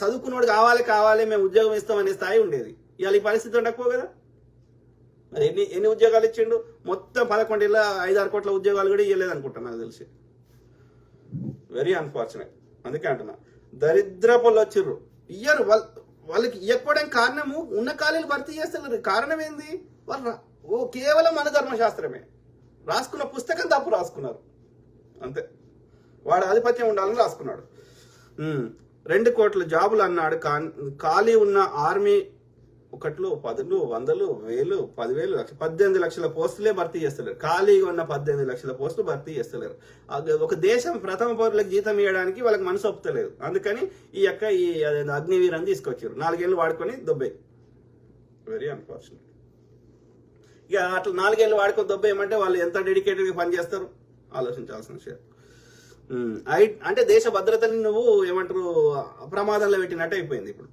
చదువుకున్నోడు కావాలి మేము ఉద్యోగం ఇస్తామనే స్థాయి ఉండేది. ఇవాళ ఈ పరిస్థితి ఉండకపో కదా. మరి ఎన్ని ఉద్యోగాలు ఇచ్చిండు? మొత్తం 11 ఏళ్ళ 5-6 కోట్ల ఉద్యోగాలు కూడా ఇవ్వలేదు అనుకుంటా నాకు తెలిసి. Very unfortunate. అందుకే అంటున్నా, దరిద్రపులు వచ్చిర్రు ఇయ్యరు. వాళ్ళకి ఇవ్వకపోవడానికి కారణము ఉన్న ఖాళీలు భర్తీ చేస్తున్నారు. కారణం ఏంది? వాళ్ళు కేవలం మన ధర్మశాస్త్రమే రాసుకున్న పుస్తకం తప్పు రాసుకున్నారు అంతే. వాడు ఆధిపత్యం ఉండాలని రాసుకున్నాడు. 2 కోట్ల జాబులు అన్నాడు. ఖాళీ ఉన్న ఆర్మీ 1, 10, 100, 1000, 10,000, 18 లక్షల పోస్టులే భర్తీ చేస్తలేరు. ఖాళీగా ఉన్న 18 లక్షల పోస్టులు భర్తీ చేస్తలేరు. ఒక దేశం ప్రథమ పౌరులకు జీతం ఇవ్వడానికి వాళ్ళకి మనసు ఒప్పుతలేదు. అందుకని ఈ అగ్నివీర్ అని తీసుకొచ్చారు. 4 ఏళ్ళు వాడుకొని దొబ్బే. Very unfortunate. ఇక అట్లా 4 ఏళ్ళు వాడుకొని దొబ్బేయమంటే వాళ్ళు ఎంత డెడికేటెడ్గా పనిచేస్తారు ఆలోచించాల్సిన విషయం. అంటే దేశ భద్రతని నువ్వు ఏమంటారు ప్రమాదంలో పెట్టినట్టు అయిపోయింది ఇప్పుడు.